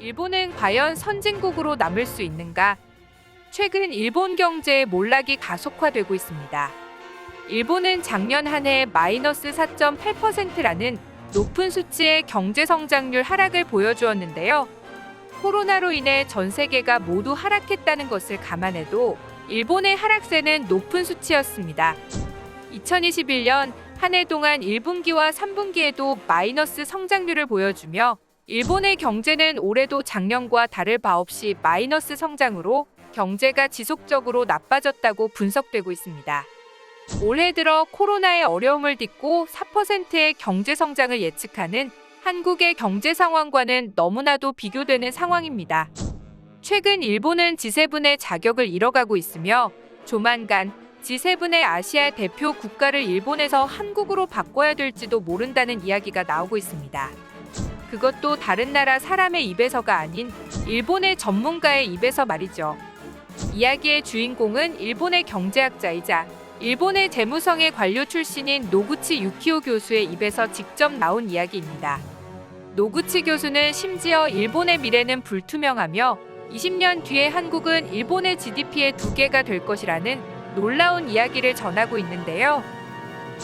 일본은 과연 선진국으로 남을 수 있는가? 최근 일본 경제의 몰락이 가속화되고 있습니다. 일본은 작년 한 해 마이너스 4.8%라는 높은 수치의 경제 성장률 하락을 보여주었는데요. 코로나로 인해 전 세계가 모두 하락했다는 것을 감안해도 일본의 하락세는 높은 수치였습니다. 2021년 한 해 동안 1분기와 3분기에도 마이너스 성장률을 보여주며 일본의 경제는 올해도 작년과 다를 바 없이 마이너스 성장으로 경제가 지속적으로 나빠졌다고 분석되고 있습니다. 올해 들어 코로나의 어려움을 딛고 4%의 경제 성장을 예측하는 한국의 경제 상황과는 너무나도 비교되는 상황입니다. 최근 일본은 G7의 자격을 잃어가고 있으며 조만간 G7의 아시아 대표 국가를 일본에서 한국으로 바꿔야 될지도 모른다는 이야기가 나오고 있습니다. 그것도 다른 나라 사람의 입에서가 아닌 일본의 전문가의 입에서 말이죠. 이야기의 주인공은 일본의 경제학자이자 일본의 재무성의 관료 출신인 노구치 유키오 교수의 입에서 직접 나온 이야기입니다. 노구치 교수는 심지어 일본의 미래는 불투명하며 20년 뒤에 한국은 일본의 GDP의 2배가 될 것이라는 놀라운 이야기를 전하고 있는데요.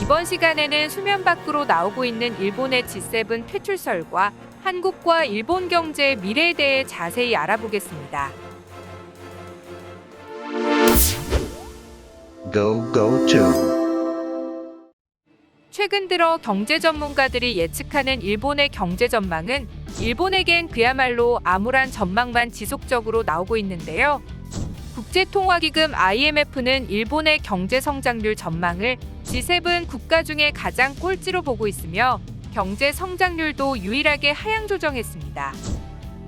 이번 시간에는 수면 밖으로 나오고 있는 일본의 G7 퇴출설과 한국과 일본 경제의 미래에 대해 자세히 알아보겠습니다. 최근 들어 경제 전문가들이 예측하는 일본의 경제 전망은 일본에겐 그야말로 암울한 전망만 지속적으로 나오고 있는데요. 국제통화기금 IMF는 일본의 경제 성장률 전망을 G7 국가 중에 가장 꼴찌로 보고 있으며 경제 성장률도 유일하게 하향 조정했습니다.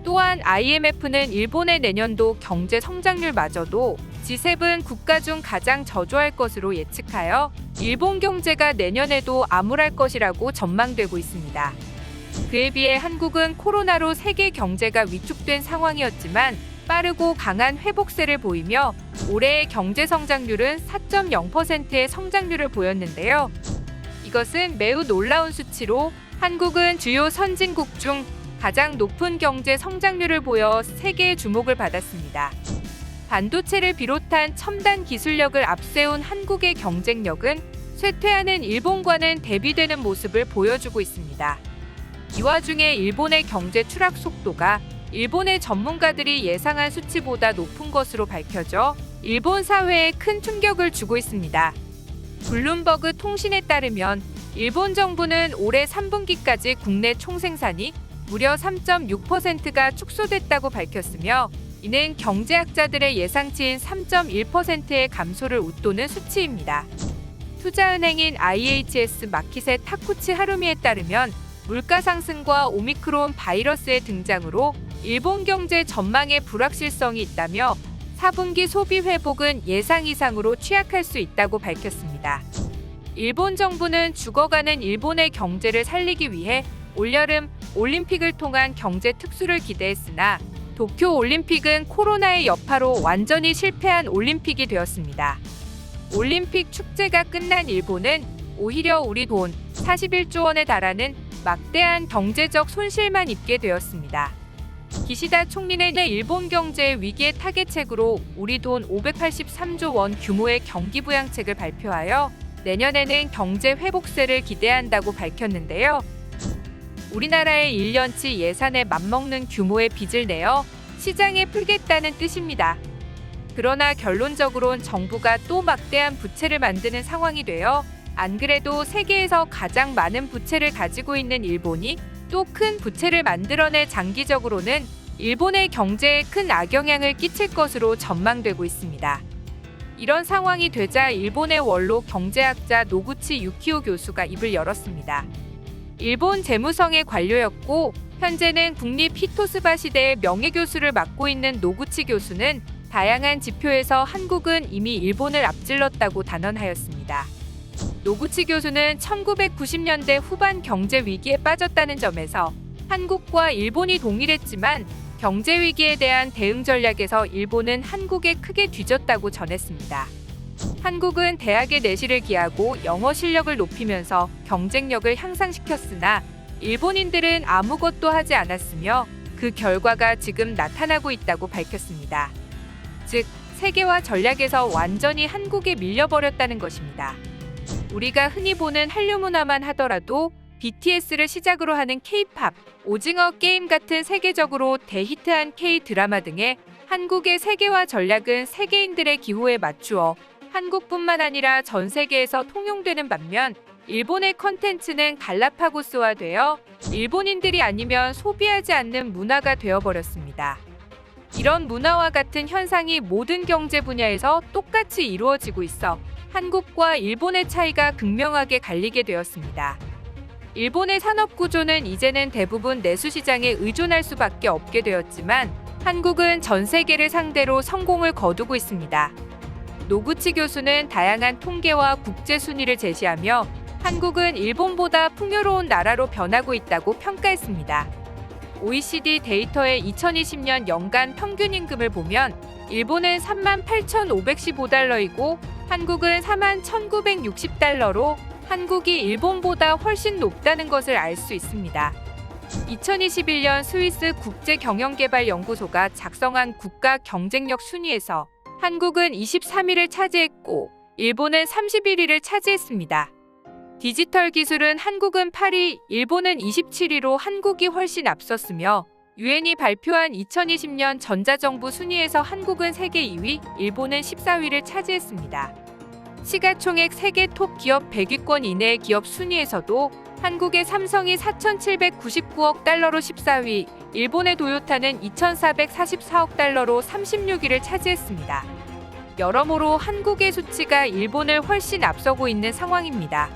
또한 IMF는 일본의 내년도 경제 성장률마저도 G7 국가 중 가장 저조할 것으로 예측하여 일본 경제가 내년에도 암울할 것이라고 전망되고 있습니다. 그에 비해 한국은 코로나로 세계 경제가 위축된 상황이었지만 빠르고 강한 회복세를 보이며 올해의 경제 성장률은 4.0%의 성장률을 보였는데요. 이것은 매우 놀라운 수치로 한국은 주요 선진국 중 가장 높은 경제 성장률을 보여 세계의 주목을 받았습니다. 반도체를 비롯한 첨단 기술력을 앞세운 한국의 경쟁력은 쇠퇴하는 일본과는 대비되는 모습을 보여주고 있습니다. 이 와중에 일본의 경제 추락 속도가 일본의 전문가들이 예상한 수치보다 높은 것으로 밝혀져 일본 사회에 큰 충격을 주고 있습니다. 블룸버그 통신에 따르면 일본 정부는 올해 3분기까지 국내 총생산이 무려 3.6%가 축소됐다고 밝혔으며 이는 경제학자들의 예상치인 3.1%의 감소를 웃도는 수치입니다. 투자은행인 IHS 마키세 타쿠치 하루미에 따르면 물가 상승과 오미크론 바이러스의 등장으로 일본 경제 전망에 불확실성이 있다며 4분기 소비 회복은 예상 이상으로 취약할 수 있다고 밝혔습니다. 일본 정부는 죽어가는 일본의 경제를 살리기 위해 올여름 올림픽을 통한 경제 특수를 기대했으나 도쿄 올림픽은 코로나의 여파로 완전히 실패한 올림픽이 되었습니다. 올림픽 축제가 끝난 일본은 오히려 우리 돈 41조 원에 달하는 막대한 경제적 손실만 입게 되었습니다. 기시다 총리는 일본 경제 위기의 타개책으로 우리 돈 583조 원 규모의 경기부양책을 발표하여 내년에는 경제 회복세를 기대한다고 밝혔는데요. 우리나라의 1년치 예산에 맞먹는 규모의 빚을 내어 시장에 풀겠다는 뜻입니다. 그러나 결론적으론 정부가 또 막대한 부채를 만드는 상황이 되어 안 그래도 세계에서 가장 많은 부채를 가지고 있는 일본이 또 큰 부채를 만들어내 장기적으로는 일본의 경제에 큰 악영향을 끼칠 것으로 전망되고 있습니다. 이런 상황이 되자 일본의 원로 경제학자 노구치 유키오 교수가 입을 열었습니다. 일본 재무성의 관료였고 현재는 국립 히토스바 시대의 명예교수를 맡고 있는 노구치 교수는 다양한 지표에서 한국은 이미 일본을 앞질렀다고 단언하였습니다. 노구치 교수는 1990년대 후반 경제 위기에 빠졌다는 점에서 한국과 일본이 동일했지만 경제 위기에 대한 대응 전략에서 일본은 한국에 크게 뒤졌다고 전했습니다. 한국은 대학의 내실을 기하고 영어 실력을 높이면서 경쟁력을 향상시켰으나 일본인들은 아무것도 하지 않았으며 그 결과가 지금 나타나고 있다고 밝혔습니다. 즉, 세계화 전략에서 완전히 한국에 밀려버렸다는 것입니다. 우리가 흔히 보는 한류 문화만 하더라도 BTS를 시작으로 하는 K-팝, 오징어 게임 같은 세계적으로 대히트한 K-드라마 등의 한국의 세계화 전략은 세계인들의 기호에 맞추어 한국뿐만 아니라 전 세계에서 통용되는 반면 일본의 컨텐츠는 갈라파고스화되어 일본인들이 아니면 소비하지 않는 문화가 되어버렸습니다. 이런 문화와 같은 현상이 모든 경제 분야에서 똑같이 이루어지고 있어 한국과 일본의 차이가 극명하게 갈리게 되었습니다. 일본의 산업 구조는 이제는 대부분 내수 시장에 의존할 수밖에 없게 되었지만 한국은 전 세계를 상대로 성공을 거두고 있습니다. 노구치 교수는 다양한 통계와 국제 순위를 제시하며 한국은 일본보다 풍요로운 나라로 변하고 있다고 평가했습니다. OECD 데이터의 2020년 연간 평균 임금을 보면 일본은 38,515달러이고 한국은 41,960달러로 한국이 일본보다 훨씬 높다는 것을 알 수 있습니다. 2021년 스위스 국제경영개발연구소가 작성한 국가 경쟁력 순위에서 한국은 23위를 차지했고 일본은 31위를 차지했습니다. 디지털 기술은 한국은 8위, 일본은 27위로 한국이 훨씬 앞섰으며 유엔이 발표한 2020년 전자정부 순위에서 한국은 세계 2위, 일본은 14위를 차지했습니다. 시가총액 세계 톱 기업 100위권 이내의 기업 순위에서도 한국의 삼성이 4,799억 달러로 14위, 일본의 도요타는 2,444억 달러로 36위를 차지했습니다. 여러모로 한국의 수치가 일본을 훨씬 앞서고 있는 상황입니다.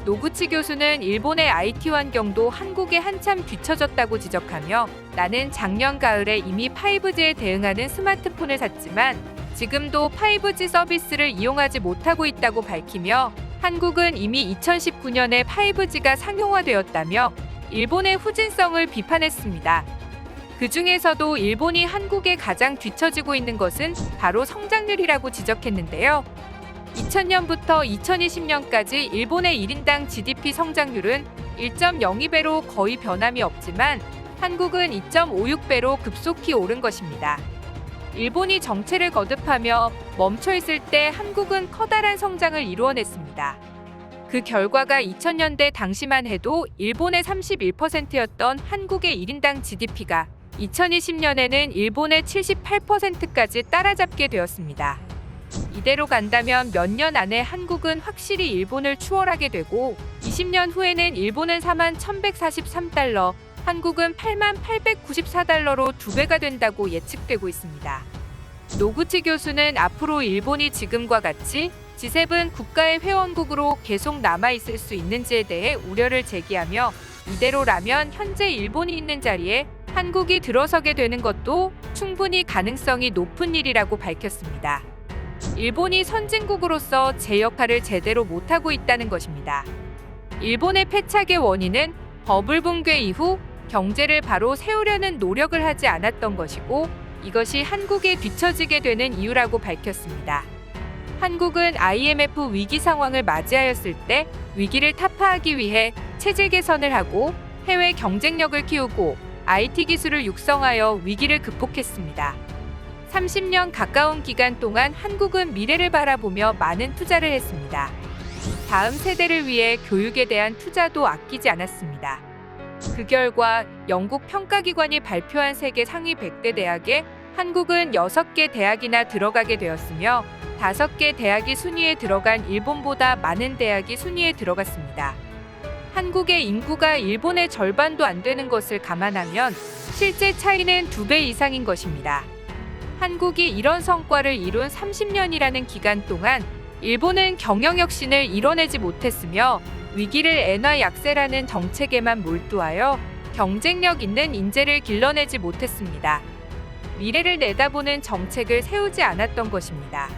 노구치 교수는 일본의 IT 환경도 한국에 한참 뒤처졌다고 지적하며 나는 작년 가을에 이미 5G에 대응하는 스마트폰을 샀지만 지금도 5G 서비스를 이용하지 못하고 있다고 밝히며 한국은 이미 2019년에 5G가 상용화되었다며 일본의 후진성을 비판했습니다. 그 중에서도 일본이 한국에 가장 뒤처지고 있는 것은 바로 성장률이라고 지적했는데요. 2000년부터 2020년까지 일본의 1인당 GDP 성장률은 1.02배로 거의 변함이 없지만 한국은 2.56배로 급속히 오른 것입니다. 일본이 정체를 거듭하며 멈춰있을 때 한국은 커다란 성장을 이루어냈습니다. 그 결과가 2000년대 당시만 해도 일본의 31%였던 한국의 1인당 GDP가 2020년에는 일본의 78%까지 따라잡게 되었습니다. 이대로 간다면 몇 년 안에 한국은 확실히 일본을 추월하게 되고 20년 후에는 일본은 41,143달러, 한국은 88,894달러로 2배가 된다고 예측되고 있습니다. 노구치 교수는 앞으로 일본이 지금과 같이 G7 국가의 회원국으로 계속 남아있을 수 있는지에 대해 우려를 제기하며 이대로라면 현재 일본이 있는 자리에 한국이 들어서게 되는 것도 충분히 가능성이 높은 일이라고 밝혔습니다. 일본이 선진국으로서 제 역할을 제대로 못하고 있다는 것입니다. 일본의 패착의 원인은 버블 붕괴 이후 경제를 바로 세우려는 노력을 하지 않았던 것이고 이것이 한국에 뒤처지게 되는 이유라고 밝혔습니다. 한국은 IMF 위기 상황을 맞이하였을 때 위기를 타파하기 위해 체질 개선을 하고 해외 경쟁력을 키우고 IT 기술을 육성하여 위기를 극복했습니다. 30년 가까운 기간 동안 한국은 미래를 바라보며 많은 투자를 했습니다. 다음 세대를 위해 교육에 대한 투자도 아끼지 않았습니다. 그 결과 영국 평가기관이 발표한 세계 상위 100대 대학에 한국은 6개 대학이나 들어가게 되었으며 5개 대학이 순위에 들어간 일본보다 많은 대학이 순위에 들어갔습니다. 한국의 인구가 일본의 절반도 안 되는 것을 감안하면 실제 차이는 2배 이상인 것입니다. 한국이 이런 성과를 이룬 30년이라는 기간 동안 일본은 경영혁신을 이뤄내지 못했으며 위기를 엔화 약세라는 정책에만 몰두하여 경쟁력 있는 인재를 길러내지 못했습니다. 미래를 내다보는 정책을 세우지 않았던 것입니다.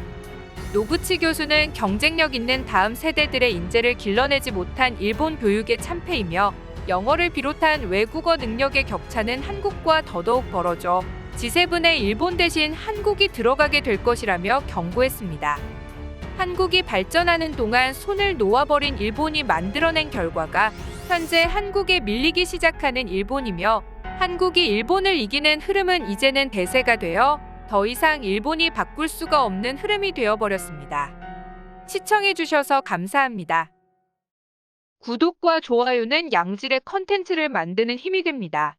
노구치 교수는 경쟁력 있는 다음 세대들의 인재를 길러내지 못한 일본 교육의 참패이며 영어를 비롯한 외국어 능력의 격차는 한국과 더더욱 벌어져 G7에 일본 대신 한국이 들어가게 될 것이라며 경고했습니다. 한국이 발전하는 동안 손을 놓아버린 일본이 만들어낸 결과가 현재 한국에 밀리기 시작하는 일본이며 한국이 일본을 이기는 흐름은 이제는 대세가 되어 더 이상 일본이 바꿀 수가 없는 흐름이 되어버렸습니다. 시청해주셔서 감사합니다. 구독과 좋아요는 양질의 컨텐츠를 만드는 힘이 됩니다.